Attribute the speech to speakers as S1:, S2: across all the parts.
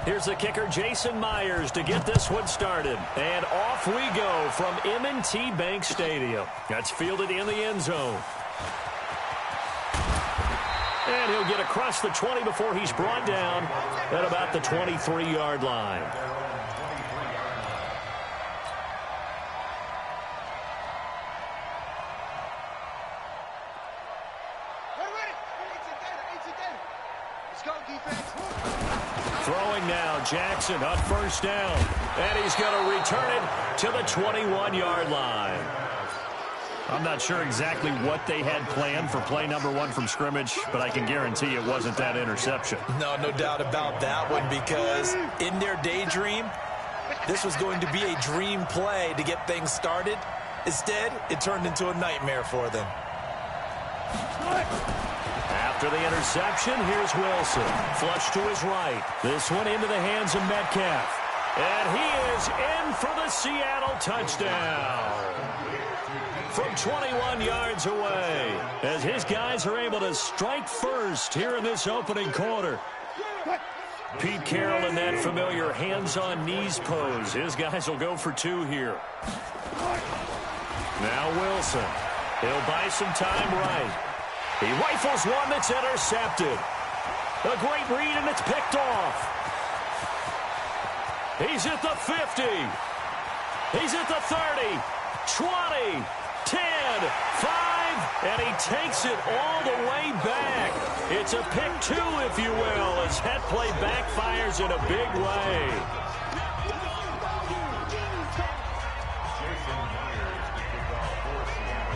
S1: Here's the kicker, Jason Myers, to get this one started. And off we go from M&T Bank Stadium. That's fielded in the end zone. And he'll get across the 20 before he's brought down at about the 23-yard line. Throwing now, Jackson on first down. And he's going to return it to the 21-yard line. I'm not sure exactly what they had planned for play number 1 from scrimmage, but I can guarantee it wasn't that interception.
S2: No doubt about that one, because in their daydream, this was going to be a dream play to get things started. Instead, it turned into a nightmare for them.
S1: After the interception, here's Wilson. Flush to his right. This one into the hands of Metcalf. And he is in for the Seattle touchdown. From 21 yards away, as his guys are able to strike first here in this opening quarter. Pete Carroll in that familiar hands-on-knees pose. His guys will go for 2 here. Now Wilson. He'll buy some time right. He rifles one that's intercepted. A great read, and it's picked off. He's at the 50. He's at the 30, 20, 10, 5, and he takes it all the way back. It's a pick 2, if you will, as that play backfires in a big way.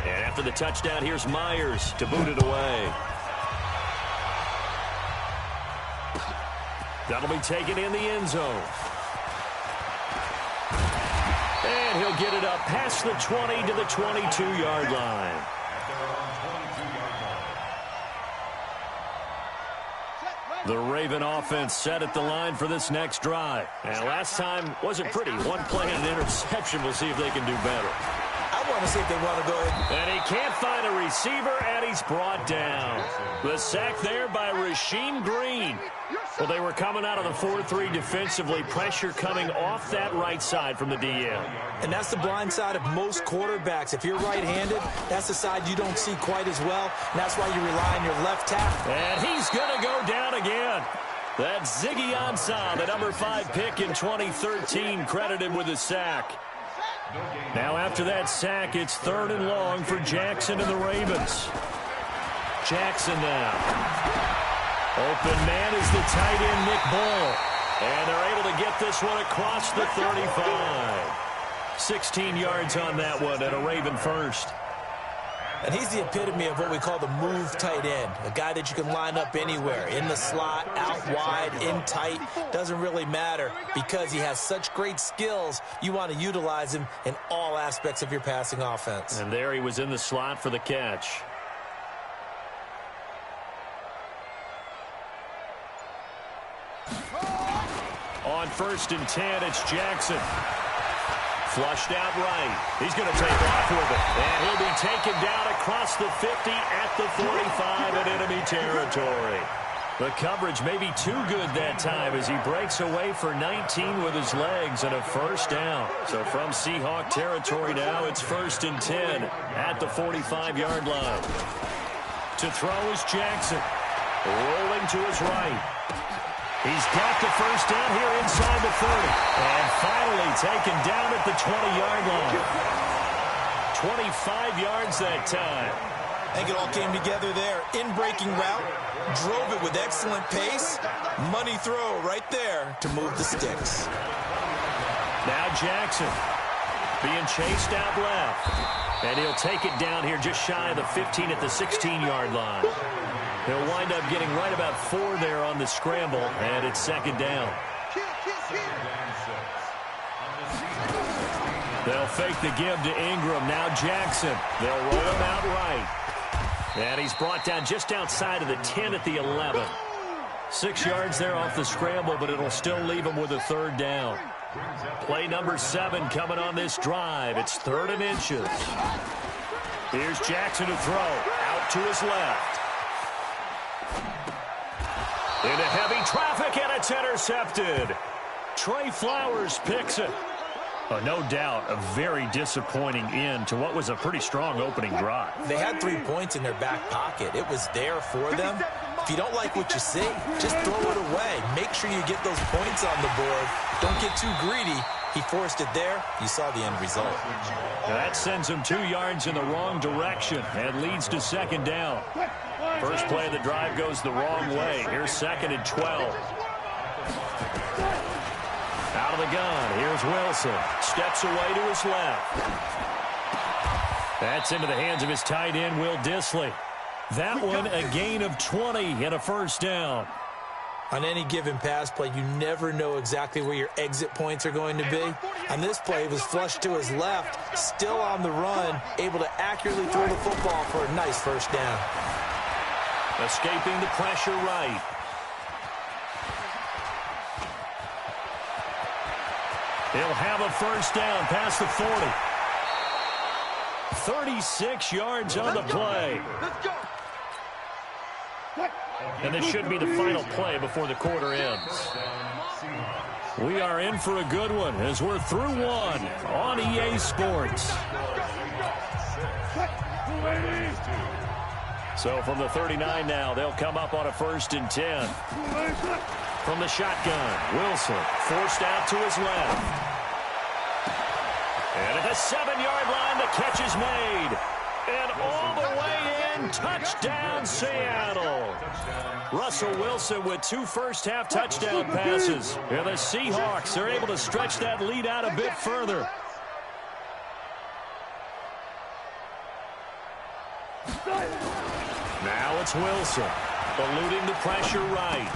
S1: And after the touchdown, here's Myers to boot it away. That'll be taken in the end zone. And he'll get it up past the 20 to the 22-yard line. The Raven offense set at the line for this next drive. And last time wasn't pretty. One play and an interception. We'll see if they can do better.
S2: I want to see if they want to go ahead.
S1: And he can't find a receiver, and he's brought down. The sack there by Rasheem Green. Well, they were coming out of the 4-3 defensively. Pressure coming off that right side from the DM.
S2: And that's the blind side of most quarterbacks. If you're right-handed, that's the side you don't see quite as well. And that's why you rely on your left tackle.
S1: And he's going to go down again. That's Ziggy Ansah, the number 5 pick in 2013, credited with a sack. Now after that sack, it's 3rd and long for Jackson and the Ravens. Jackson now. Open man is the tight end, Nick Bull. And they're able to get this one across the 35. 16 yards on that one and a Raven first.
S2: And he's the epitome of what we call the move tight end. A guy that you can line up anywhere. In the slot, out wide, in tight. Doesn't really matter because he has such great skills. You want to utilize him in all aspects of your passing offense.
S1: And there he was in the slot for the catch. On 1st and 10, it's Jackson. Flushed out right. He's going to take off with it. And he'll be taken down across the 50 at the 45 in enemy territory. The coverage may be too good that time as he breaks away for 19 with his legs and a first down. So from Seahawk territory now, it's 1st and 10 at the 45-yard line. To throw is Jackson. Rolling to his right. He's got the first down here inside the 30. And finally taken down at the 20-yard line. 25 yards that time.
S2: I think it all came together there. In-breaking route. Drove it with excellent pace. Money throw right there to move the sticks.
S1: Now Jackson being chased out left. And he'll take it down here just shy of the 15 at the 16-yard line. He'll wind up getting right about 4 there on the scramble, and it's 2nd down. They'll fake the give to Ingram. Now Jackson. They'll roll him out right. And he's brought down just outside of the 10 at the 11. 6 yards there off the scramble, but it'll still leave him with a 3rd down. Play number 7 coming on this drive. It's 3rd and inches. Here's Jackson to throw. Out to his left. Into heavy traffic, and it's intercepted. Trey Flowers picks it. No doubt a very disappointing end to what was a pretty strong opening drive.
S2: They had 3 points in their back pocket. It was there for them. If you don't like what you see, just throw it away. Make sure you get those points on the board. Don't get too greedy. He forced it there. You saw the end result.
S1: Now that sends him 2 yards in the wrong direction and leads to second down. First play of the drive goes the wrong way. Here's 2nd and 12. Out of the gun, here's Wilson. Steps away to his left. That's into the hands of his tight end, Will Dissly. That one, a gain of 20 and a first down.
S2: On any given pass play, you never know exactly where your exit points are going to be. On this play, it was flushed to his left, still on the run, able to accurately throw the football for a nice first down.
S1: Escaping the pressure right. He'll have a first down past the 40. 36 yards on the play. And this should be the final play before the quarter ends. We are in for a good one as we're through one on EA Sports. So from the 39 now, they'll come up on a 1st and 10. From the shotgun, Wilson forced out to his left. And at the 7-yard line, the catch is made. And all the way in, touchdown Seattle. Russell Wilson with 2 first-half touchdown passes. And the Seahawks are able to stretch that lead out a bit further. Now it's Wilson, eluding the pressure right.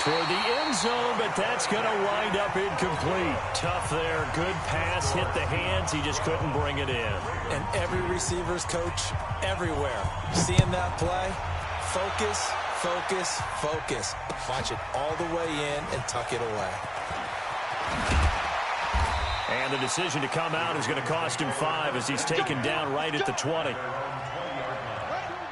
S1: Toward the end zone, but that's going to wind up incomplete. Tough there. Good pass, hit the hands. He just couldn't bring it in.
S2: And every receiver's coach everywhere. Seeing that play, focus, focus, focus. Watch it all the way in and tuck it away.
S1: And the decision to come out is going to cost him 5 as he's taken down right at the 20.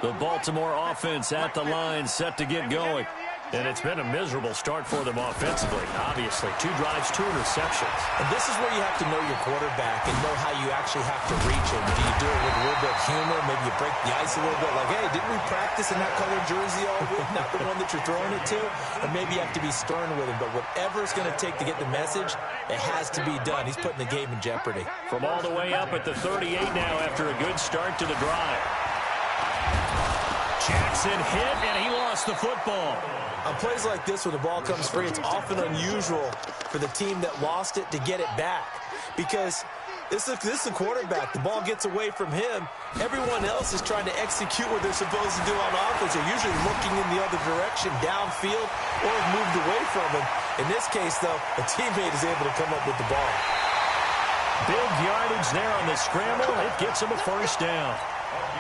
S1: The Baltimore offense at the line, set to get going. And it's been a miserable start for them offensively, obviously. 2 drives, 2 interceptions.
S2: And this is where you have to know your quarterback and know how you actually have to reach him. Do you do it with a little bit of humor? Maybe you break the ice a little bit like, hey, didn't we practice in that colored jersey all week? Not the one that you're throwing it to? Or maybe you have to be stern with him. But whatever it's going to take to get the message, it has to be done. He's putting the game in jeopardy.
S1: From all the way up at the 38 now after a good start to the drive. Jackson hit, and he lost the football.
S2: On plays like this where the ball comes free, it's often unusual for the team that lost it to get it back. Because this is a quarterback. The ball gets away from him. Everyone else is trying to execute what they're supposed to do on offense. They're usually looking in the other direction, downfield, or have moved away from him. In this case, though, a teammate is able to come up with the ball.
S1: Big yardage there on the scramble. It gets him a first down.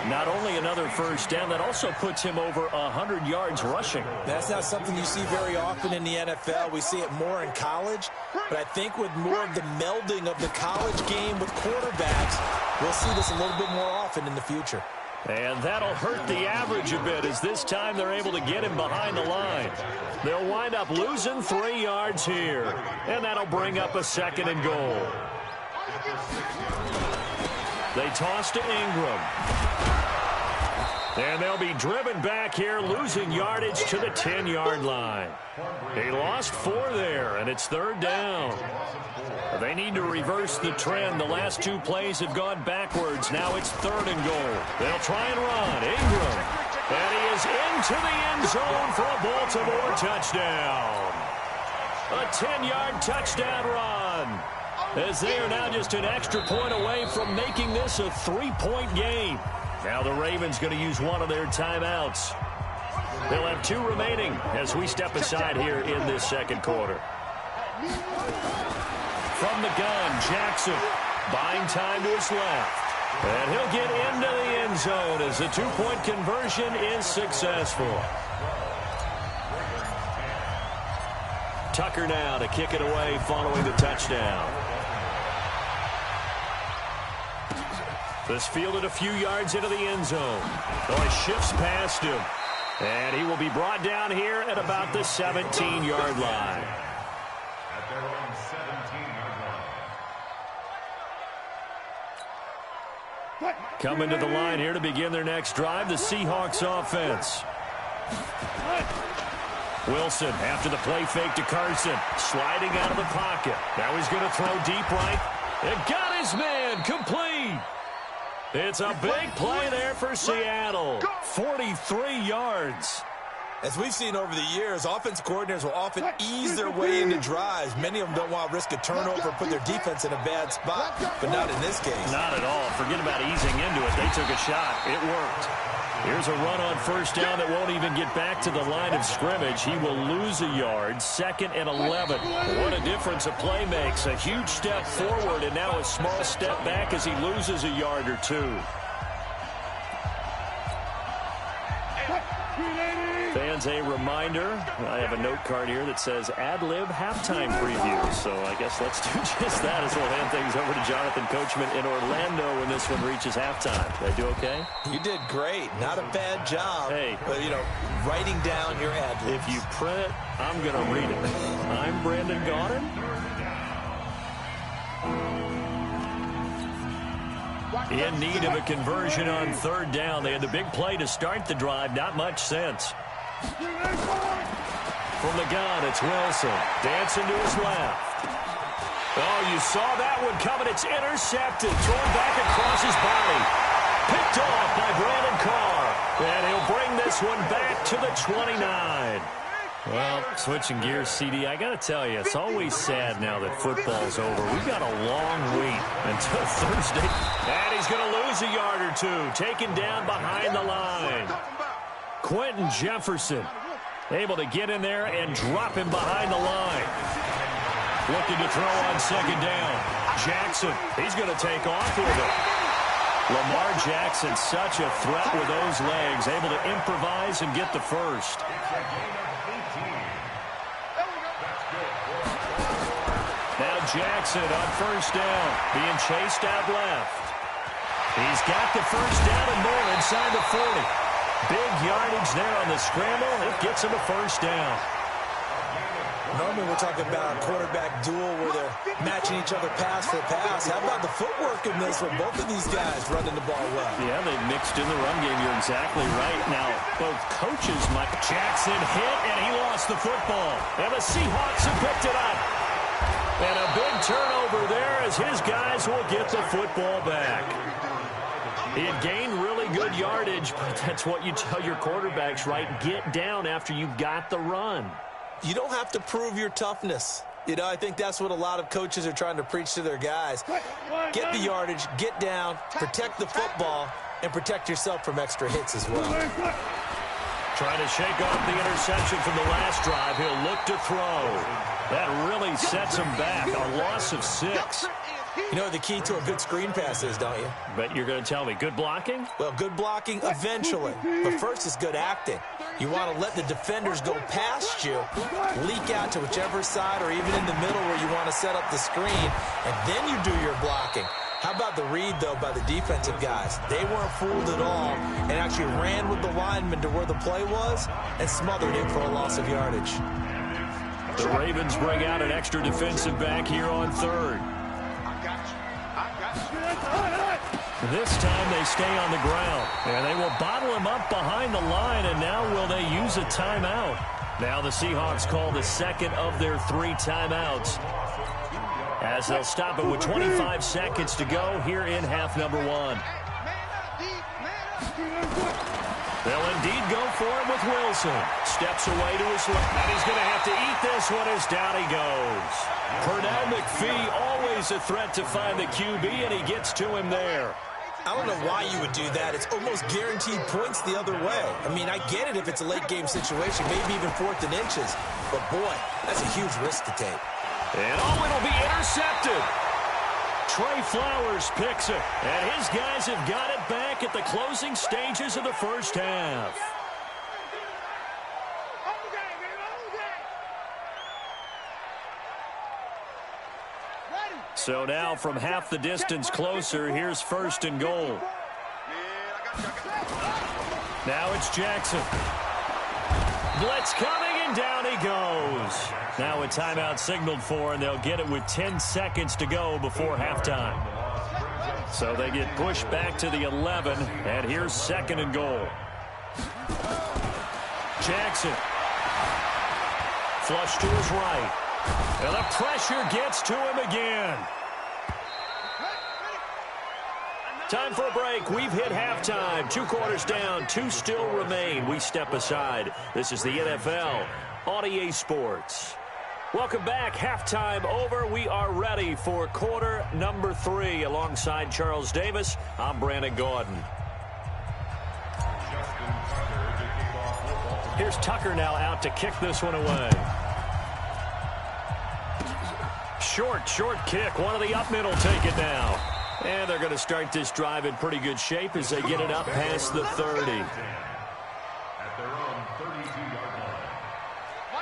S1: Not only another first down, that also puts him over 100 yards rushing.
S2: That's not something you see very often in the NFL. We see it more in college. But I think with more of the melding of the college game with quarterbacks, we'll see this a little bit more often in the future.
S1: And that'll hurt the average a bit as this time they're able to get him behind the line. They'll wind up losing 3 yards here. And that'll bring up a 2nd and goal. They toss to Ingram. And they'll be driven back here, losing yardage to the 10-yard line. They lost 4 there, and it's 3rd down. They need to reverse the trend. The last 2 plays have gone backwards. Now it's 3rd and goal. They'll try and run. Ingram. And he is into the end zone for a Baltimore touchdown. A 10-yard touchdown run. As they are now just an extra point away from making this a 3-point game. Now the Ravens going to use one of their timeouts. They'll have 2 remaining as we step aside here in this 2nd quarter. From the gun, Jackson buying time to his left. And he'll get into the end zone as the 2-point conversion is successful. Tucker now to kick it away following the touchdown. This fielded a few yards into the end zone. Oh, it shifts past him. And he will be brought down here at about the 17-yard line.
S3: At their own 17-yard line.
S1: Coming to the line here to begin their next drive, the Seahawks offense. Wilson after the play fake to Carson. Sliding out of the pocket. Now he's going to throw deep right. It got his man complete. It's a big play there for Seattle. 43 yards.
S2: As we've seen over the years, offense coordinators will often ease their way into drives. Many of them don't want to risk a turnover, put their defense in a bad spot, but not in this case.
S1: Not at all. Forget about easing into it. They took a shot. It worked. Here's a run on first down that won't even get back to the line of scrimmage. He will lose a yard. 2nd and 11. What a difference a play makes. A huge step forward and now a small step back as he loses a yard or two. Fans, a reminder, I have a note card here that says ad-lib halftime preview. So I guess let's do just that as we'll hand things over to Jonathan Coachman in Orlando when this one reaches halftime. Did I do okay?
S2: You did great. Not a bad job.
S1: Hey.
S2: But, you know, writing down your ad-libs.
S1: If you print it, I'm going to read it. I'm Brandon Gaudin. In need of a conversion on 3rd down. They had the big play to start the drive. Not much sense. From the gun, it's Wilson. Dancing to his left. Oh, you saw that one coming. It's intercepted. Thrown back across his body. Picked off by Brandon Carr. And he'll bring this one back to the 29. Well, switching gears, CD, I got to tell you, it's always sad now that football's over. We've got a long wait until Thursday. And he's going to lose a yard or two. Taken down behind the line. Quentin Jefferson able to get in there and drop him behind the line. Looking to throw on 2nd down. Jackson, he's going to take off with it. Lamar Jackson, such a threat with those legs, able to improvise and get the first. Now Jackson on 1st down, being chased out left. He's got the 1st down and more inside the 40. Big yardage there on the scramble. It gets him a 1st down.
S2: Normally we're talking about a quarterback duel where they're matching each other pass for pass. How about the footwork in this one? Both of these guys running the ball well.
S1: Yeah, they mixed in the run game. You're exactly right. Now, both coaches, Mike Jackson hit, and he lost the football. And the Seahawks have picked it up. And a big turnover there as his guys will get the football back. He had gained really good yardage, but that's what you tell your quarterbacks, right? Get down after you got the run.
S2: You don't have to prove your toughness. You know, I think that's what a lot of coaches are trying to preach to their guys. Get the yardage, get down, protect the football, and protect yourself from extra hits as well.
S1: Trying to shake off the interception from the last drive. He'll look to throw. That really sets him back. A loss of 6.
S2: You know what the key to a good screen pass is, don't you?
S1: Bet you're going to tell me. Good blocking?
S2: Well, good blocking eventually. But first is good acting. You want to let the defenders go past you, leak out to whichever side or even in the middle where you want to set up the screen, and then you do your blocking. How about the read, though, by the defensive guys? They weren't fooled at all and actually ran with the lineman to where the play was and smothered him for a loss of yardage.
S1: The Ravens bring out an extra defensive back here on 3rd. This time they stay on the ground, and they will bottle him up behind the line, and now will they use a timeout? Now the Seahawks call the 2nd of their 3 timeouts, as they'll stop it with 25 seconds to go here in half number 1. They'll indeed go for it with Wilson. Steps away to his left, and he's going to have to eat this one as down he goes. Pernell McPhee, always a threat to find the QB, and he gets to him there.
S2: I don't know why you would do that. It's almost guaranteed points the other way. I mean, I get it if it's a late-game situation, maybe even 4th and inches. But, boy, that's a huge risk to take.
S1: And, oh, it'll be intercepted. Trey Flowers picks it, and his guys have got it back at the closing stages of the first half. So now from half the distance closer, here's 1st and goal. Now it's Jackson. Blitz coming, and down he goes. Now a timeout signaled for, and they'll get it with 10 seconds to go before halftime. So they get pushed back to the 11, and here's 2nd and goal. Jackson. Flush to his right. And the pressure gets to him again. Time for a break. We've hit halftime. 2 quarters down. 2 still remain. We step aside. This is the NFL on EA Sports. Welcome back. Halftime over. We are ready for quarter number 3. Alongside Charles Davis, I'm Brandon Gordon. Here's Tucker now out to kick this one away. Short kick. One of the up middle take it now. And they're going to start this drive in pretty good shape as they get it up past the 30.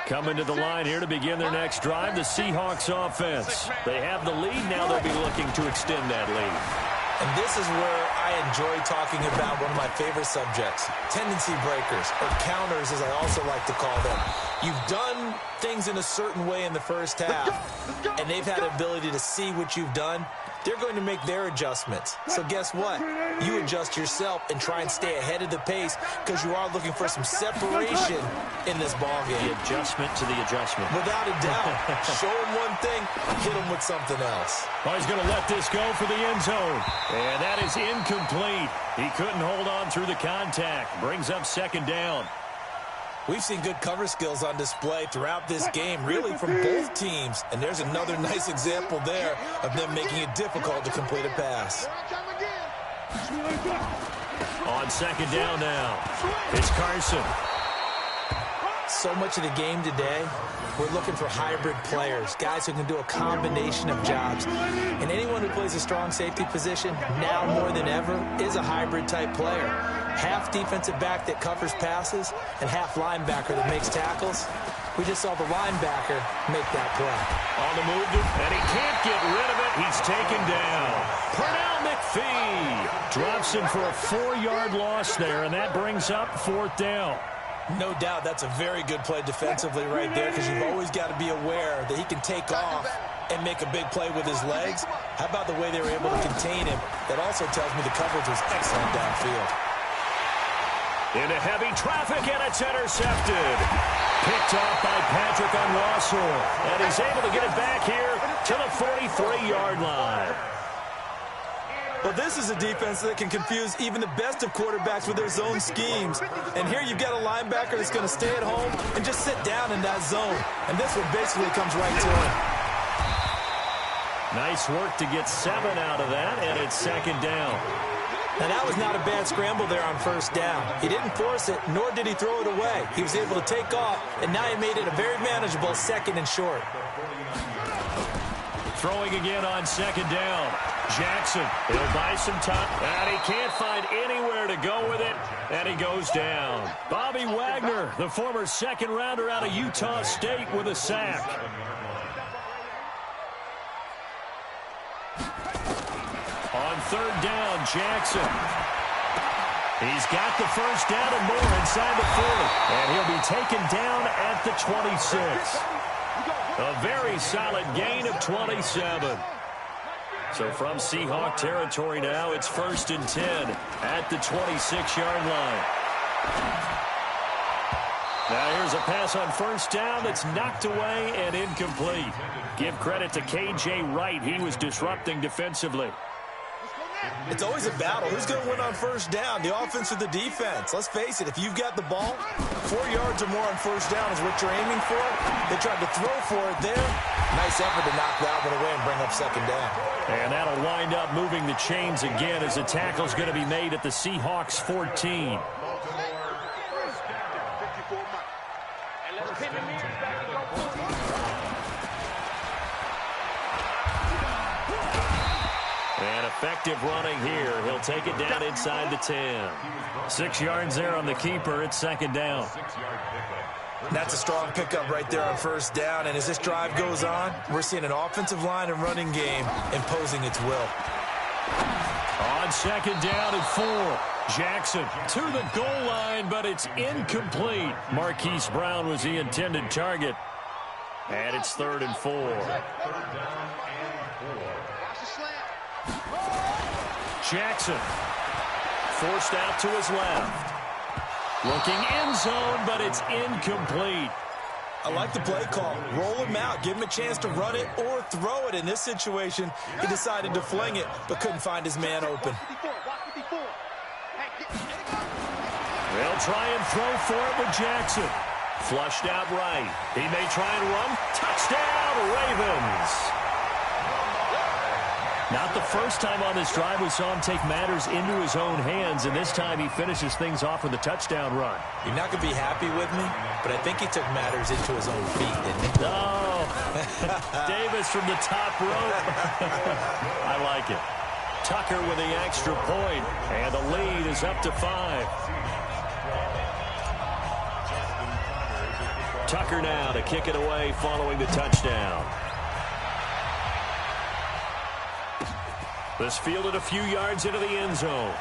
S1: Coming to the line here to begin their next drive, the Seahawks offense. They have the lead. Now they'll be looking to extend that lead.
S2: And this is where I enjoy talking about one of my favorite subjects, tendency breakers, or counters as I also like to call them. You've done things in a certain way in the first half, and they've had the ability to see what you've done. They're going to make their adjustments. So guess what? You adjust yourself and try and stay ahead of the pace because you are looking for some separation in this ballgame.
S1: The adjustment to the adjustment.
S2: Without a doubt. Show him one thing, hit him with something else.
S1: Oh, he's going to let this go for the end zone. And that is incomplete. He couldn't hold on through the contact. Brings up 2nd down.
S2: We've seen good cover skills on display throughout this game, really from both teams. And there's another nice example there of them making it difficult to complete a pass.
S1: On 2nd down now, it's Carson.
S2: So much of the game today, we're looking for hybrid players, guys who can do a combination of jobs. And anyone who plays a strong safety position, now more than ever, is a hybrid type player. Half defensive back that covers passes and half linebacker that makes tackles. We just saw the linebacker make that play.
S1: On the move, and he can't get rid of it. He's taken down. Pernell McPhee drops him for a 4-yard loss there, and that brings up 4th down.
S2: No doubt that's a very good play defensively right there because you've always got to be aware that he can take off and make a big play with his legs. How about the way they were able to contain him? That also tells me the coverage was excellent downfield.
S1: Into heavy traffic, and it's intercepted. Picked off by Patrick on Russell, and he's able to get it back here to the 43-yard line.
S2: Well, this is a defense that can confuse even the best of quarterbacks with their zone schemes. And here you've got a linebacker that's going to stay at home and just sit down in that zone. And this one basically comes right to him.
S1: Nice work to get 7 out of that, and it's 2nd down.
S2: Now, that was not a bad scramble there on 1st down. He didn't force it, nor did he throw it away. He was able to take off, and now he made it a very manageable 2nd and short.
S1: Throwing again on 2nd down. Jackson, he'll buy some time, and he can't find anywhere to go with it, and he goes down. Bobby Wagner, the former 2nd rounder out of Utah State, with a sack. On 3rd down, Jackson. He's got the 1st down and more inside the 40, and he'll be taken down at the 26. A very solid gain of 27. So from Seahawk territory now, it's 1st and 10 at the 26-yard line. Now here's a pass on 1st down that's knocked away and incomplete. Give credit to K.J. Wright. He was disrupting defensively.
S2: It's always a battle. Who's going to win on 1st down, the offense or the defense? Let's face it, if you've got the ball, 4 yards or more on 1st down is what you're aiming for. They tried to throw for it there. Nice effort to knock that one away and bring up 2nd down. And
S1: that'll wind up moving the chains again as the tackle's going to be made at the Seahawks 14. And effective running here. He'll take it down inside the 10. 6 yards there on the keeper. It's 2nd down.
S2: That's a strong pickup right there on 1st down. And as this drive goes on, we're seeing an offensive line and running game imposing its will.
S1: On 2nd down and 4. Jackson to the goal line, but it's incomplete. Marquise Brown was the intended target. And it's 3rd and 4. Jackson forced out to his left. Looking end zone, but it's incomplete.
S2: I like the play call. Roll him out. Give him a chance to run it or throw it. In this situation, he decided to fling it, but couldn't find his man open.
S1: They'll try and throw for it with Jackson. Flushed out right. He may try and run. Touchdown, Ravens. Not the first time on this drive we saw him take matters into his own hands, and this time he finishes things off with a touchdown run.
S2: You're not going to be happy with me, but I think he took matters into his own feet, didn't he?
S1: Oh, Davis from the top rope. I like it. Tucker with the extra point, and the lead is up to 5. Tucker now to kick it away following the touchdown. This fielded a few yards into the end zone.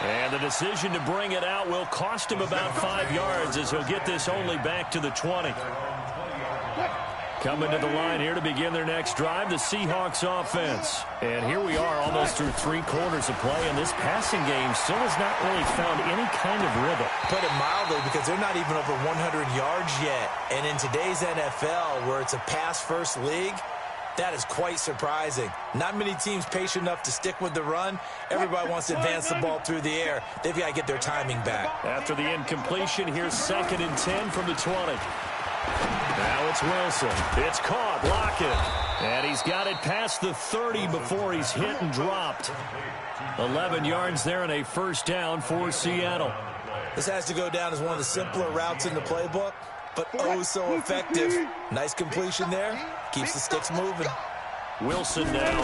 S1: And the decision to bring it out will cost him about 5 yards as he'll get this only back to the 20. Coming to the line here to begin their next drive, the Seahawks offense. And here we are almost through 3 quarters of play, and this passing game still has not really found any kind of rhythm.
S2: Put it mildly, because they're not even over 100 yards yet. And in today's NFL, where it's a pass-first league, that is quite surprising. Not many teams patient enough to stick with the run. Everybody wants to advance the ball through the air. They've got to get their timing back.
S1: After the incompletion, here's 2nd and 10 from the 20. Now it's Wilson. It's caught. Lockett. And he's got it past the 30 before he's hit and dropped. 11 yards there and a first down for Seattle.
S2: This has to go down as one of the simpler routes in the playbook, but oh so effective. Nice completion there. Keeps the sticks moving.
S1: Wilson now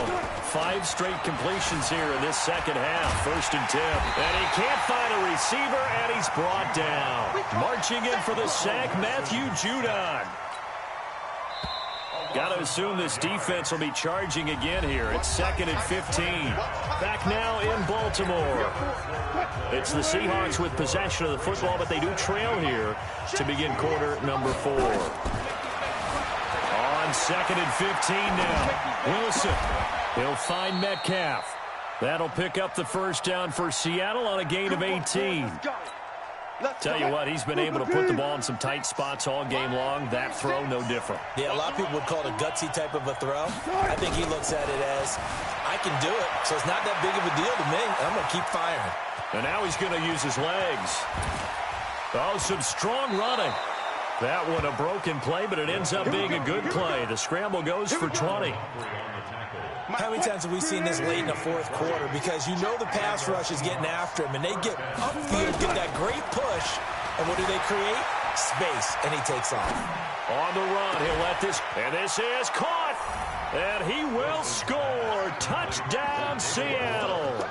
S1: 5 straight completions here in this second half. 1st and 10. And he can't find a receiver, and he's brought down. Marching in for the sack, Matthew Judon. Got to assume this defense will be charging again here. It's 2nd and 15. Back now in Baltimore. It's the Seahawks with possession of the football, but they do trail here to begin quarter number 4. On 2nd and 15 now. Wilson. He'll find Metcalf. That'll pick up the first down for Seattle on a gain of 18. Tell you what, he's been able to put the ball in some tight spots all game long. That throw, no different.
S2: Yeah, a lot of people would call it a gutsy type of a throw. I think he looks at it as, I can do it, so it's not that big of a deal to me. I'm going to keep firing.
S1: And now he's going to use his legs. Oh, some strong running. That one a broken play, but it ends up being a good play. The scramble goes for 20.
S2: How many times have we seen this late in the 4th quarter? Because you know the pass rush is getting after him, and they get upfield, get that great push, and what do they create? Space, and he takes off.
S1: On the run, he'll let this, and this is caught, and he will score. Touchdown, Seattle.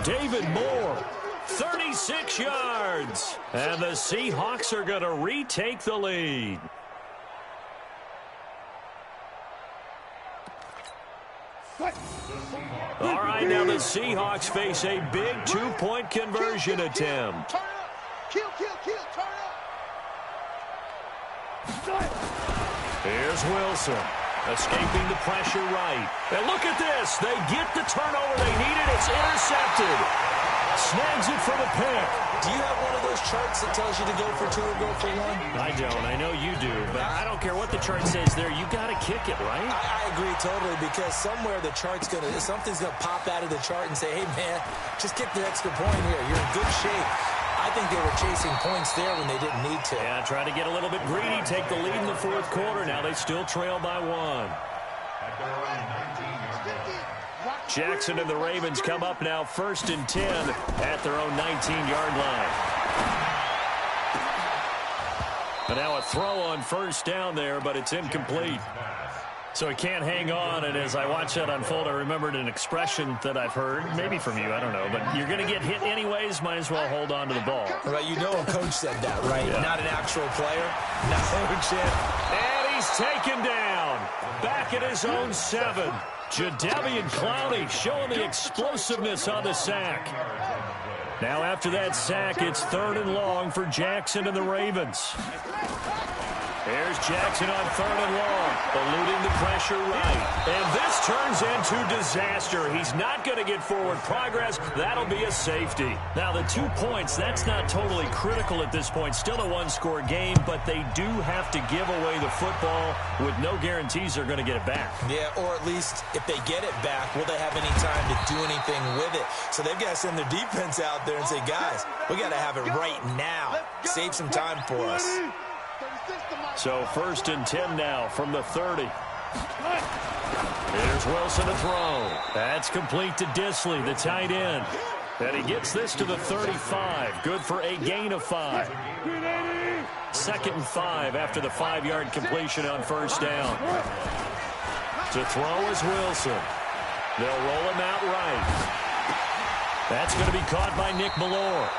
S1: David Moore, 36 yards, and the Seahawks are going to retake the lead. All right, now the Seahawks face a big 2-point conversion attempt. Here's Wilson, escaping the pressure right. And look at this. They get the turnover they needed. It's intercepted. Snags it for the pick.
S2: Do you have one of those charts that tells you to go for 2 or go for 1?
S1: I don't. I know you do, but I don't care what the chart says there. You got to kick it, right?
S2: I agree totally, because somewhere the chart's going to, something's going to pop out of the chart and say, hey, man, just kick the extra point here. You're in good shape. I think they were chasing points there when they didn't need to.
S1: Yeah, try to get a little bit greedy, take the lead in the 4th quarter. Now they still trail by 1. Jackson and the Ravens come up now 1st and 10 at their own 19-yard line. But now a throw on 1st down there, but it's incomplete. So he can't hang on, and as I watch that unfold, I remembered an expression that I've heard, maybe from you, I don't know, but you're going to get hit anyways, might as well hold on to the ball.
S2: Right, you know a coach said that, right?
S1: Yeah.
S2: Not an actual player. Not coach.
S1: And he's taken down. Back at his own 7. Jadeveon Clowney showing the explosiveness on the sack. Now after that sack, it's 3rd and long for Jackson and the Ravens. There's Jackson on 3rd and long, eluding the pressure right. And this turns into disaster. He's not going to get forward progress. That'll be a safety. Now, the 2 points, that's not totally critical at this point. Still a one-score game, but they do have to give away the football with no guarantees they're going to get it back.
S2: Yeah, or at least if they get it back, will they have any time to do anything with it? So they've got to send their defense out there and say, guys, we got to have it right now. Save some time for us.
S1: So 1st and 10 now from the 30. Here's Wilson to throw. That's complete to Disley, the tight end. And he gets this to the 35. Good for a gain of 5. 2nd and 5 after the 5-yard completion on 1st down. To throw is Wilson. They'll roll him out right. That's going to be caught by Nick Bellore.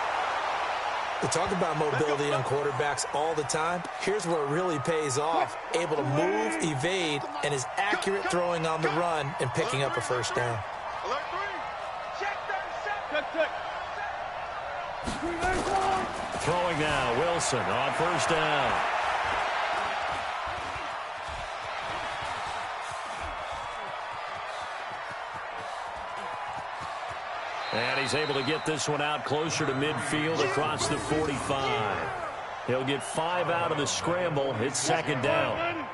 S2: We talk about mobility on quarterbacks all the time. Here's where it really pays off. Able to move, evade, and is accurate throwing on the run and picking up a 1st down.
S1: Throwing now, Wilson on 1st down. And he's able to get this one out closer to midfield across the 45. He'll get 5 out of the scramble. It's 2nd down.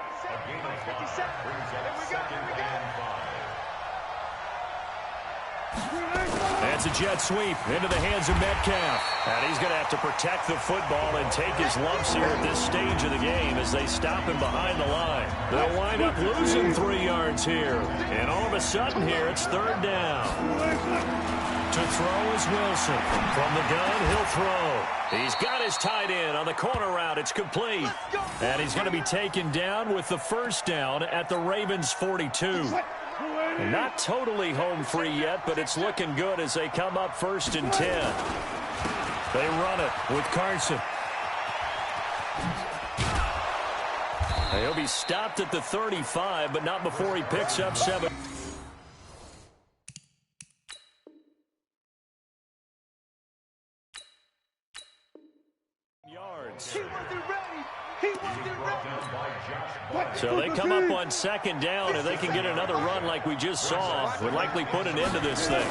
S1: That's a jet sweep into the hands of Metcalf. And he's going to have to protect the football and take his lumps here at this stage of the game as they stop him behind the line. They'll wind up losing 3 yards here. And all of a sudden here, it's 3rd down. To throw is Wilson. From the gun, he'll throw. He's got his tight end on the corner route. It's complete. And he's going to be taken down with the 1st down at the Ravens' 42. Not totally home free yet, but it's looking good as they come up 1st and 10. They run it with Carson. He'll be stopped at the 35, but not before he picks up 7. So they come up on 2nd down, and they can get another run like we just saw. Would likely put an end to this thing.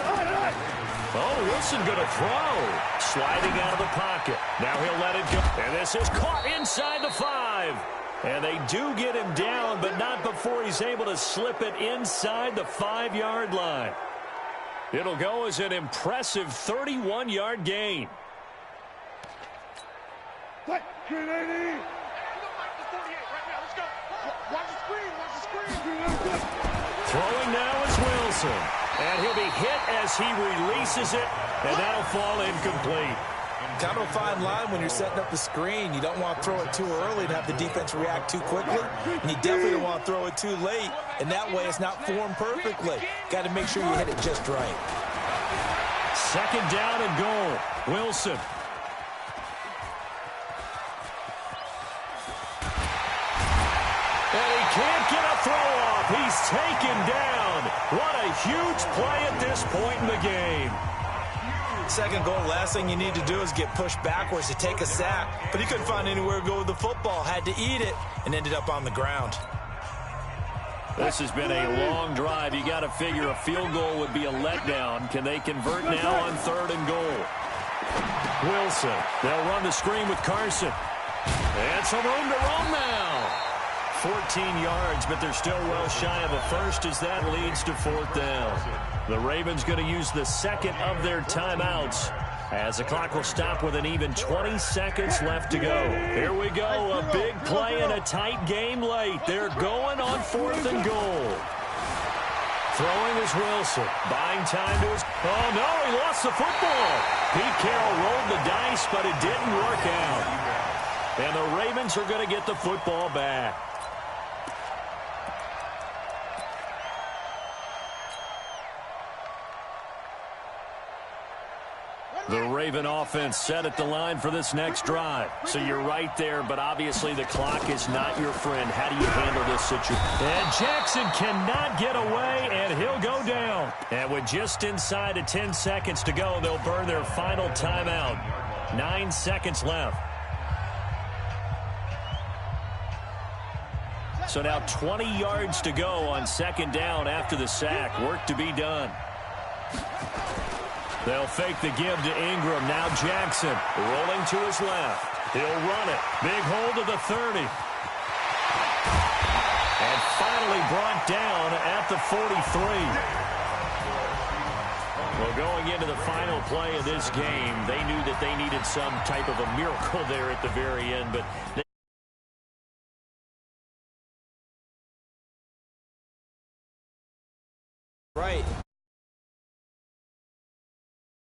S1: Oh, Wilson going to throw. Sliding out of the pocket. Now he'll let it go. And this is caught inside the 5. And they do get him down, but not before he's able to slip it inside the 5-yard line. It'll go as an impressive 31-yard gain. Throwing now is Wilson. And he'll be hit as he releases it, and that'll fall incomplete.
S2: Kind of a fine line when you're setting up the screen. You don't want to throw it too early and have the defense react too quickly. And you definitely don't want to throw it too late. And that way it's not formed perfectly. Got to make sure you hit it just right.
S1: 2nd down and goal. Wilson. And he can't get a throw off. He's taken down. What a huge play at this point in the game.
S2: 2nd goal, last thing you need to do is get pushed backwards to take a sack. But he couldn't find anywhere to go with the football. Had to eat it and ended up on the ground.
S1: This has been a long drive. You got to figure a field goal would be a letdown. Can they convert now on 3rd and goal? Wilson. They'll run the screen with Carson. And some room to roam now. 14 yards, but they're still well shy of a first as that leads to 4th down. The Ravens going to use the 2nd of their timeouts as the clock will stop with an even 20 seconds left to go. Here we go, a big play in a tight game late. They're going on 4th and goal. Throwing is Wilson, buying time to his... Oh, no, he lost the football. Pete Carroll rolled the dice, but it didn't work out. And the Ravens are going to get the football back. The Raven offense set at the line for this next drive. So you're right there, but obviously the clock is not your friend. How do you handle this situation? And Jackson cannot get away, and he'll go down. And with just inside of 10 seconds to go, they'll burn their final timeout. 9 seconds left. So now 20 yards to go on second down after the sack. Work to be done. They'll fake the give to Ingram. Now Jackson rolling to his left. He'll run it. Big hold of the 30. And finally brought down at the 43. Well, going into the final play of this game, they knew that they needed some type of a miracle there at the very end, but
S2: Right.